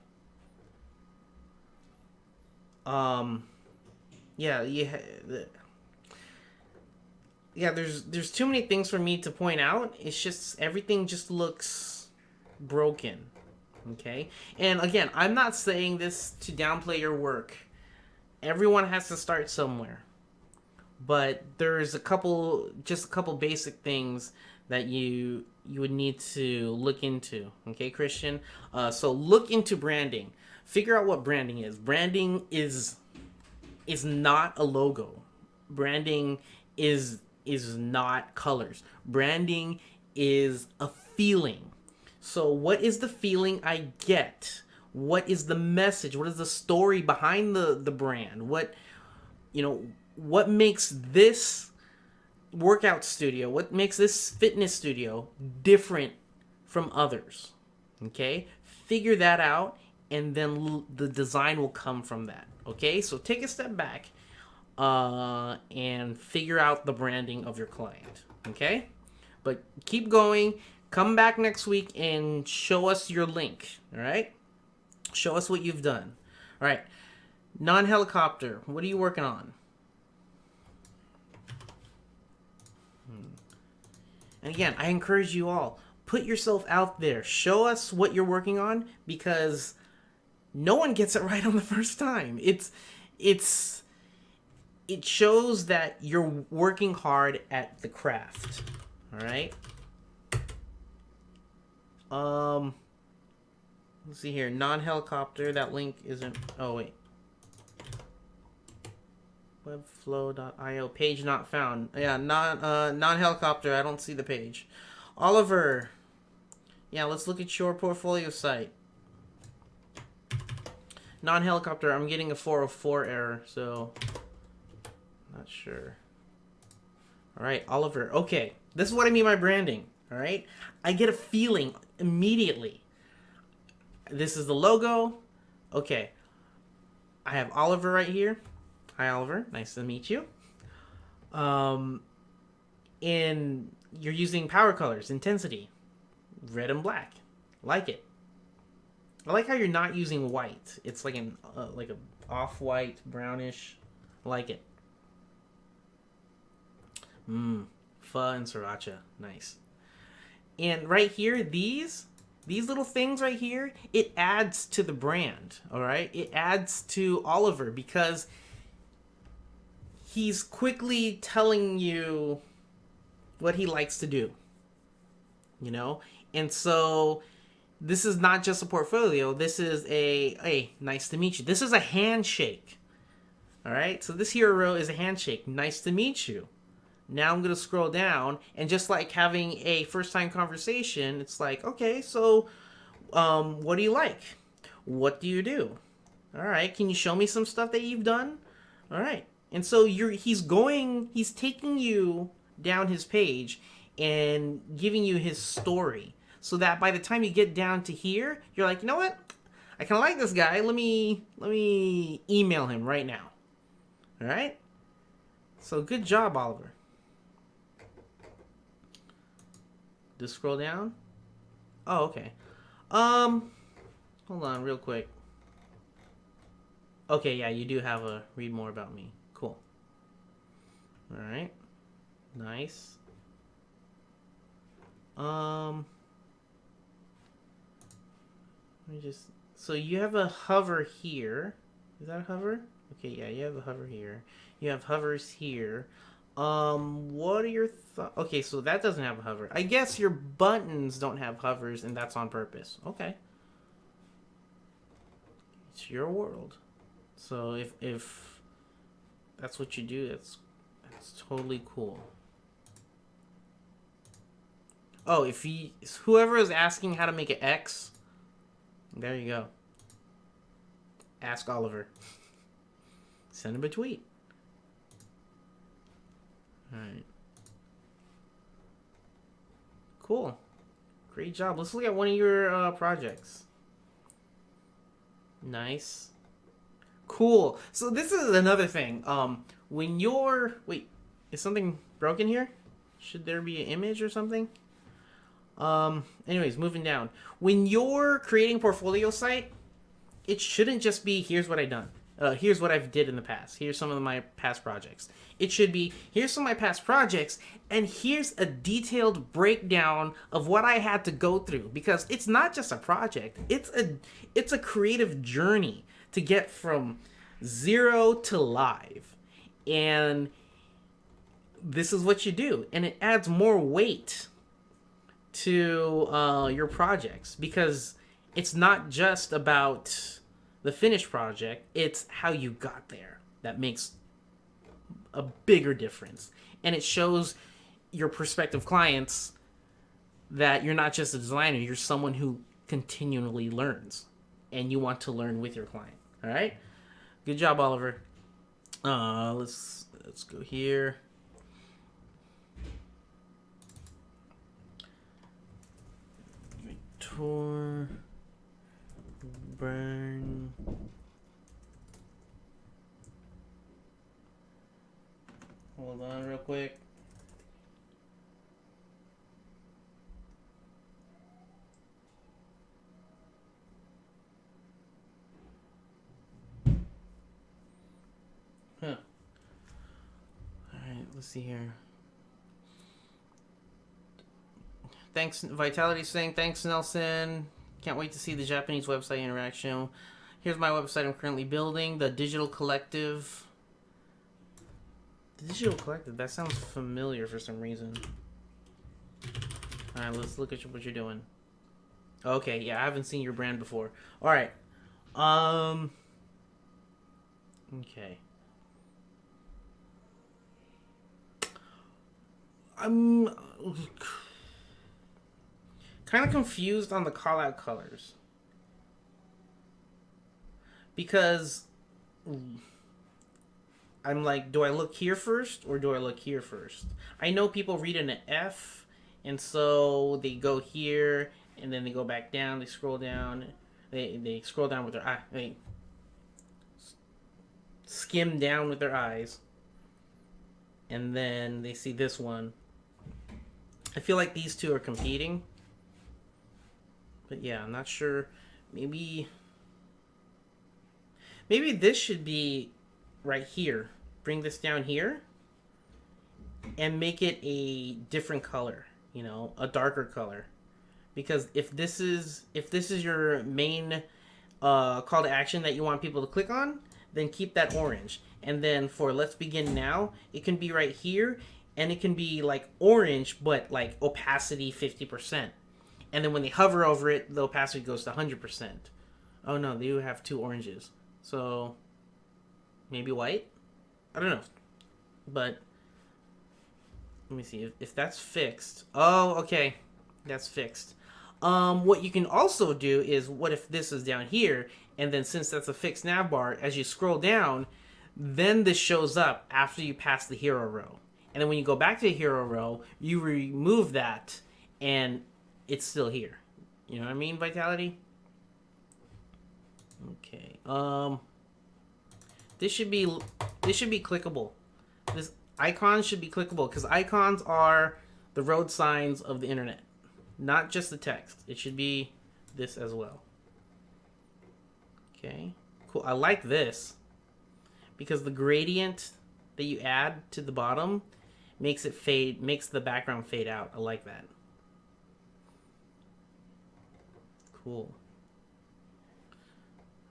there's too many things for me to point out. It's just everything just looks broken. Okay? And again, I'm not saying this to downplay your work. Everyone has to start somewhere. But there's a couple basic things that you would need to look into. Okay, Christian? So look into branding. Figure out what branding is. Branding is not a logo. Branding is not colors. Branding is a feeling. So what is the feeling I get? What is the message? What is the story behind the brand? What makes this workout studio, what makes this fitness studio different from others? Okay? Figure that out and then the design will come from that. Okay, so take a step back and figure out the branding of your client. Okay, but keep going. Come back next week and show us your link. All right, show us what you've done. All right, non-helicopter. What are you working on? And again, I encourage you all, put yourself out there. Show us what you're working on, because no one gets it right on the first time. It shows that you're working hard at the craft. All right? Let's see here. Non-helicopter, that link isn't, oh wait. Webflow.io, page not found. Yeah, non-helicopter, I don't see the page. Oliver, yeah, let's look at your portfolio site. Non-helicopter, I'm getting a 404 error, so not sure. All right, Oliver, okay, this is what I mean by branding, all right? I get a feeling immediately. This is the logo. Okay, I have Oliver right here. Hi, Oliver. Nice to meet you. And you're using power colors, intensity, red and black. Like it. I like how you're not using white. It's like an like a off-white, brownish. Like it. Pho and sriracha. Nice. And right here, these little things right here, it adds to the brand. All right, it adds to Oliver, because he's quickly telling you what he likes to do, you know? And so this is not just a portfolio. This is a nice to meet you. This is a handshake. All right? So this hero is a handshake. Nice to meet you. Now I'm going to scroll down, and just like having a first-time conversation, it's like, okay, so what do you like? What do you do? All right, can you show me some stuff that you've done? All right. And so he's taking you down his page and giving you his story, so that by the time you get down to here, you're like, you know what? I kind of like this guy. Let me email him right now. All right? So good job, Oliver. Just scroll down. Oh, okay. Hold on real quick. Okay, yeah, you do have a read more about me. Cool. All right. Nice. Let me just... So you have a hover here. Is that a hover? Okay, yeah, you have a hover here. You have hovers here. What are your thoughts? Okay, so that doesn't have a hover. I guess your buttons don't have hovers, and that's on purpose. Okay. It's your world. So if that's what you do, that's totally cool. Oh, if whoever is asking how to make an X, there you go. Ask Oliver. Send him a tweet. All right. Cool. Great job. Let's look at one of your projects. Nice. Cool. So this is another thing. When you're... Wait, is something broken here? Should there be an image or something? Anyways, moving down. When you're creating a portfolio site, it shouldn't just be, here's what I've done. Here's what I've did in the past. Here's some of my past projects. It should be, here's some of my past projects, and here's a detailed breakdown of what I had to go through. Because it's not just a project. It's a creative journey to get from 0 to live. And this is what you do. And it adds more weight to your projects, because it's not just about the finished project, it's how you got there that makes a bigger difference. And it shows your prospective clients that you're not just a designer, you're someone who continually learns, and you want to learn with your client. All right, good job, Oliver. Let's go here. Burn. Hold on real quick. Huh. Alright, let's see here. Thanks, Vitality saying, thanks, Nelson. Can't wait to see the Japanese website interaction. Here's my website I'm currently building, the Digital Collective. The Digital Collective, that sounds familiar for some reason. Alright, let's look at what you're doing. Okay, yeah, I haven't seen your brand before. Alright. Okay. I'm kind of confused on the callout colors. Because I'm like, do I look here first or do I look here first? I know people read an F, and so they go here, and then they go back down, they scroll down, they scroll down with their eye, they skim down with their eyes, and then they see this one. I feel like these two are competing. But yeah, I'm not sure. Maybe this should be right here. Bring this down here and make it a different color, you know, a darker color. Because if this is your main call to action that you want people to click on, then keep that orange. And then for let's begin now, it can be right here, and it can be like orange but like opacity 50%. And then when they hover over it, the opacity goes to 100%. Oh no, they do have two oranges. So maybe white? I don't know. But let me see if that's fixed. Oh, okay. That's fixed. What you can also do is, what if this is down here, and then since that's a fixed nav bar, as you scroll down, then this shows up after you pass the hero row. And then when you go back to the hero row, you remove that, and it's still here. You know what I mean, Vitality? Okay. This should be clickable. This icon should be clickable, because icons are the road signs of the internet, not just the text. It should be this as well. Okay. Cool. I like this because the gradient that you add to the bottom makes the background fade out. I like that. Cool.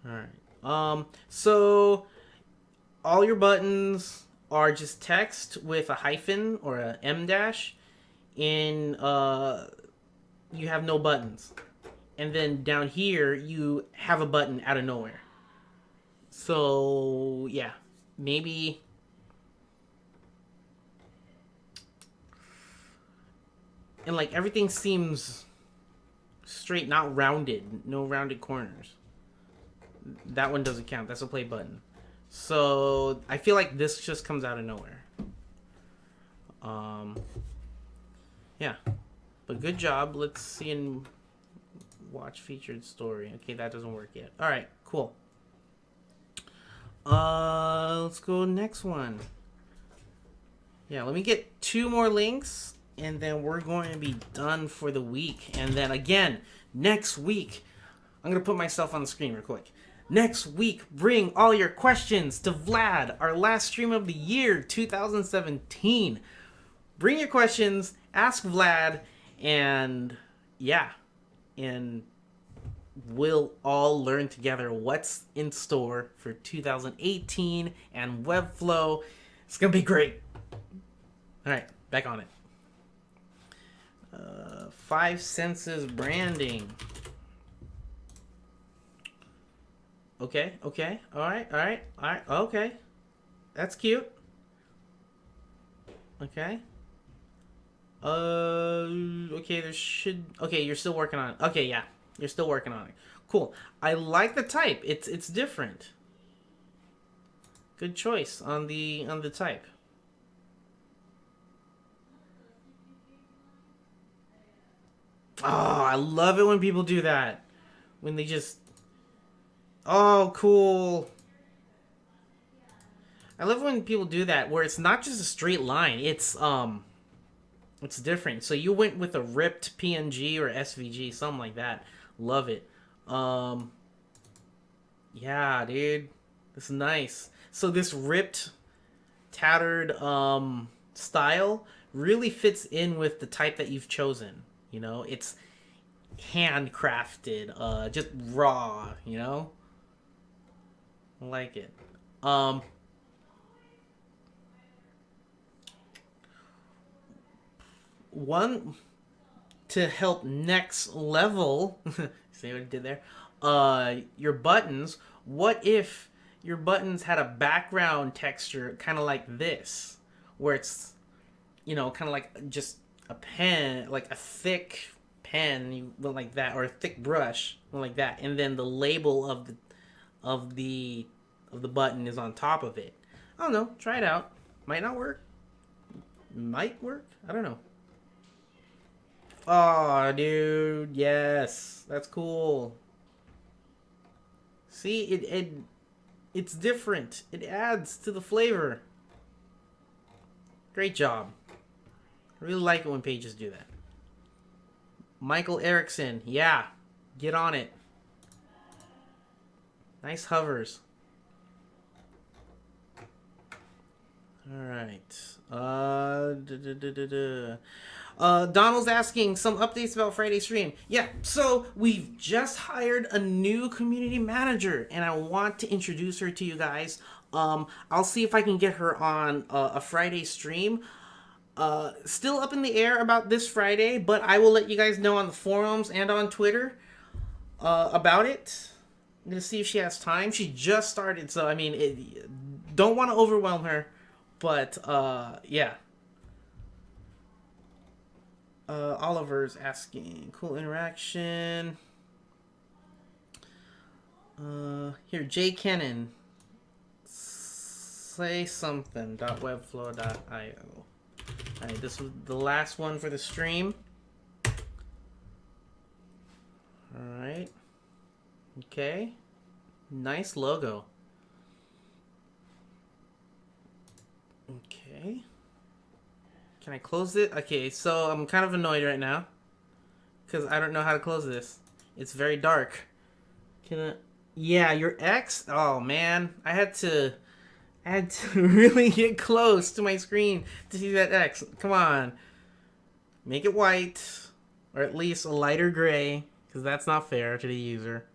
Alright. So all your buttons are just text with a hyphen or a M dash. You have no buttons. And then down here you have a button out of nowhere. So yeah, maybe and like everything seems straight, not rounded. No rounded corners. That one doesn't count. That's a play button. So I feel like this just comes out of nowhere. Yeah. But good job. Let's see and watch featured story. Okay, that doesn't work yet. Alright, cool. Let's go next one. Yeah, let me get 2 more links, and then we're going to be done for the week. And then again, next week, I'm going to put myself on the screen real quick. Next week, bring all your questions to Vlad, our last stream of the year, 2017. Bring your questions, ask Vlad, and yeah, and we'll all learn together what's in store for 2018 and Webflow. It's going to be great. All right, back on it. 5 senses branding. Okay. All right. Okay. That's cute. Okay. Okay, okay, you're still working on it. Okay, yeah. You're still working on it. Cool. I like the type. It's different. Good choice on the type. Oh, I love it when people do that. When they just Oh, cool. I love when people do that, where it's not just a straight line. It's different. So you went with a ripped PNG or SVG, something like that. Love it. Um, yeah, dude, this is nice. So this ripped, tattered style really fits in with the type that you've chosen. You know, it's handcrafted, just raw. You know, I like it. Um, one to help next level. See what I did there? Your buttons. What if your buttons had a background texture kind of like this, where it's, kind of like just a pen, like a thick pen, you went like that, or a thick brush, went like that, and then the label of the of the button is on top of it. I don't know. Try it out. Might not work. Might work. I don't know. Oh, dude, yes, that's cool. See, it's different. It adds to the flavor. Great job. I really like it when pages do that. Michael Erickson, yeah, get on it. Nice hovers. All right. Donald's asking some updates about Friday stream. Yeah, so we've just hired a new community manager, and I want to introduce her to you guys. I'll see if I can get her on a Friday stream. Still up in the air about this Friday, but I will let you guys know on the forums and on Twitter about it. I'm gonna see if she has time. She just started, so I mean, don't want to overwhelm her, but yeah. Oliver's asking, cool interaction. Here, Jay Cannon, say something. .webflow.io. Alright, this was the last one for the stream. Alright. Okay. Nice logo. Okay. Can I close it? Okay, so I'm kind of annoyed right now because I don't know how to close this. It's very dark. Can I? Yeah, your X. Oh man, I had to really get close to my screen to see that X. Come on, make it white, or at least a lighter gray, because that's not fair to the user.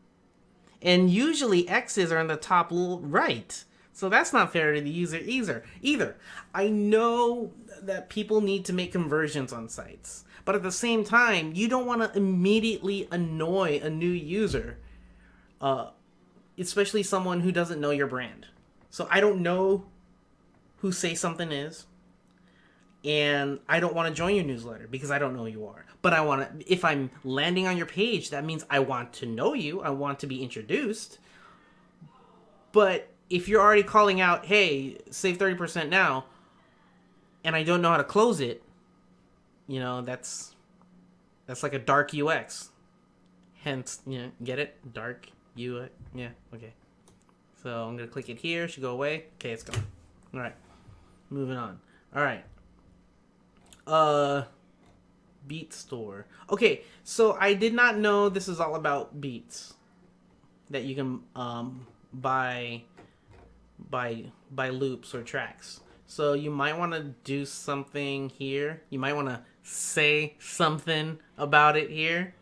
And usually X's are in the top right. So that's not fair to the user either. I know that people need to make conversions on sites, but at the same time, you don't want to immediately annoy a new user, especially someone who doesn't know your brand. So I don't know who Say Something is, and I don't want to join your newsletter because I don't know who you are. But I want to, if I'm landing on your page, that means I want to know you. I want to be introduced. But if you're already calling out, hey, save 30% now, and I don't know how to close it, that's like a dark UX. Hence, get it? Dark UX. Yeah, okay. So I'm going to click it here. It should go away. Okay, it's gone. All right. Moving on. All right. Beat Store. Okay, so I did not know this is all about beats that you can buy loops or tracks. So you might want to do something here. You might want to say something about it here.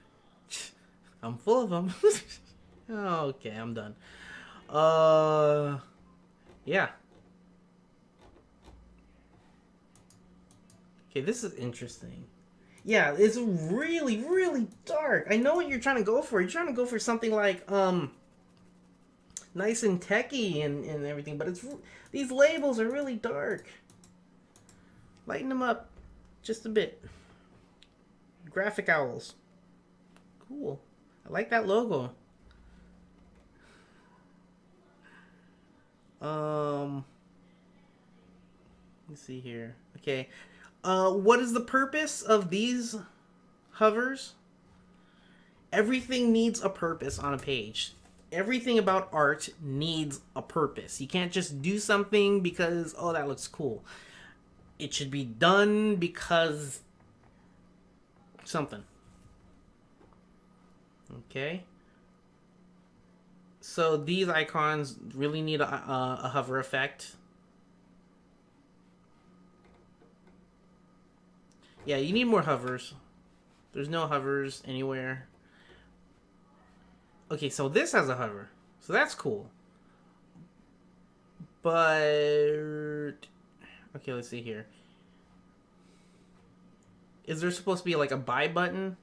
I'm full of them. Okay, I'm done. Yeah. Okay, this is interesting. Yeah, it's really, really dark. I know what you're trying to go for. You're trying to go for something like, nice and techy and everything, but these labels are really dark. Lighten them up just a bit. Graphic owls. Cool. I like that logo. Let's see here. Okay. What is the purpose of these hovers? Everything needs a purpose on a page. Everything about art needs a purpose. You can't just do something because, oh, that looks cool. It should be done because something. Okay. So these icons really need a hover effect. Yeah, you need more hovers. There's no hovers anywhere. Okay, so this has a hover. So that's cool. But... okay, let's see here. Is there supposed to be like a buy button?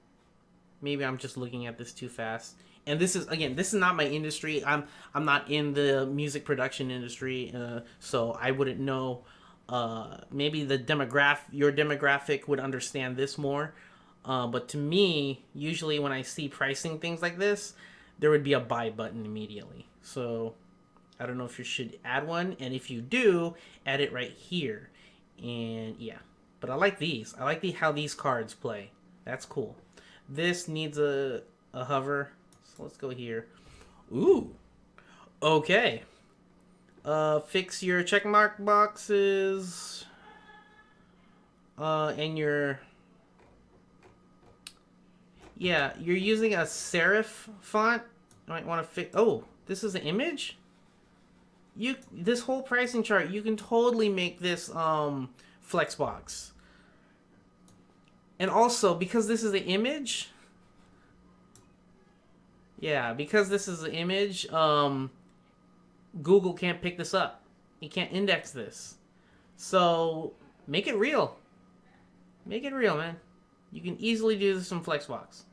Maybe I'm just looking at this too fast. And this is, again, this is not my industry. I'm not in the music production industry, so I wouldn't know. Maybe your demographic would understand this more. But to me, usually when I see pricing things like this, there would be a buy button immediately. So I don't know if you should add one, and if you do, add it right here. And yeah, but I like these. I like how these cards play. That's cool. This needs a hover. So let's go here. Ooh. Okay. Fix your checkmark boxes. And your... yeah, you're using a serif font. You might want to fix... oh, this is an image? This whole pricing chart, you can totally make this flexbox. And also, because this is the image... yeah, because this is the image, Google can't pick this up. It can't index this. So, make it real. Make it real, man. You can easily do this in Flexbox.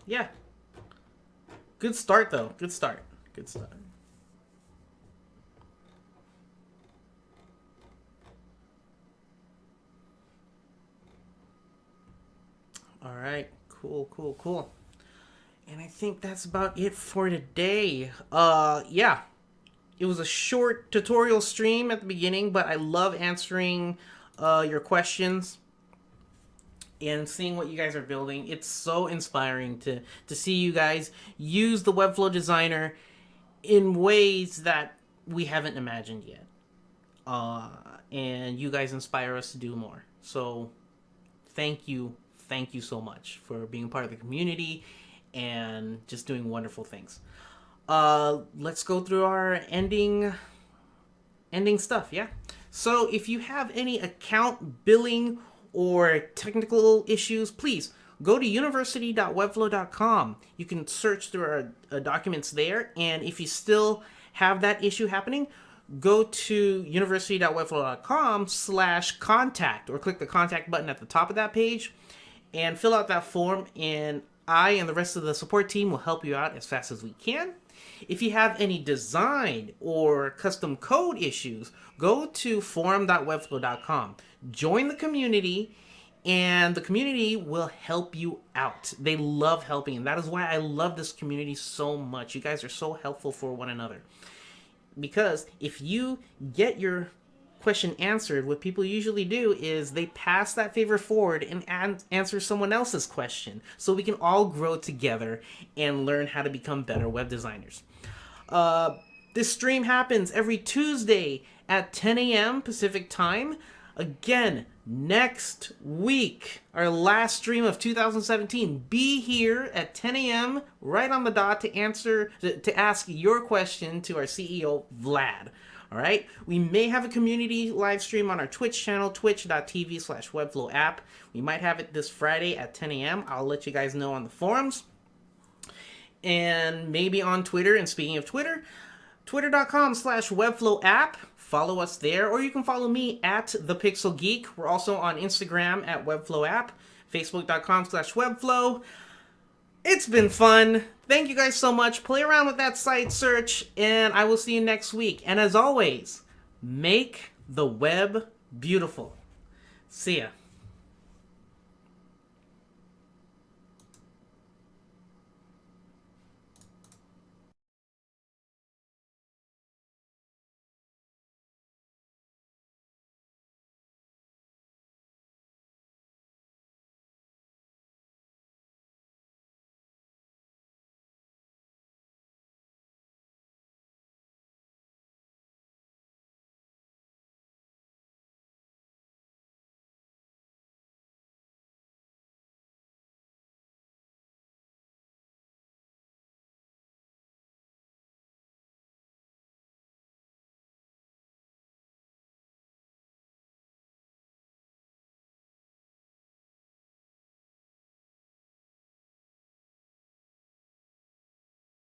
Yeah. Good start, though. Good start. Good start. All right. Cool, cool, cool. And I think that's about it for today. Yeah. It was a short tutorial stream at the beginning, but I love answering your questions and seeing what you guys are building. It's so inspiring to see you guys use the Webflow Designer in ways that we haven't imagined yet. And you guys inspire us to do more. So thank you so much for being part of the community and just doing wonderful things. Let's go through our ending stuff, yeah? So if you have any account, billing, or technical issues, please go to university.webflow.com. You can search through our documents there, and if you still have that issue happening, go to university.webflow.com/contact or click the contact button at the top of that page and fill out that form, and I and the rest of the support team will help you out as fast as we can. If you have any design or custom code issues, go to forum.webflow.com. Join the community, and the community will help you out. They love helping, and that is why I love this community so much. You guys are so helpful for one another. Because if you get your question answered, what people usually do is they pass that favor forward and answer someone else's question, so we can all grow together and learn how to become better web designers. This stream happens every Tuesday at 10 a.m. Pacific time. Again, next week, our last stream of 2017. Be here at 10 a.m. right on the dot to ask your question to our CEO, Vlad. All right, we may have a community live stream on our Twitch channel, twitch.tv/webflowapp. We might have it this Friday at 10 a.m. I'll let you guys know on the forums. And maybe on Twitter. And speaking of Twitter, twitter.com/webflowapp. Follow us there, or you can follow me at ThePixelGeek. We're also on Instagram at webflowapp, facebook.com/webflow. It's been fun. Thank you guys so much. Play around with that site search, and I will see you next week. And as always, make the web beautiful. See ya.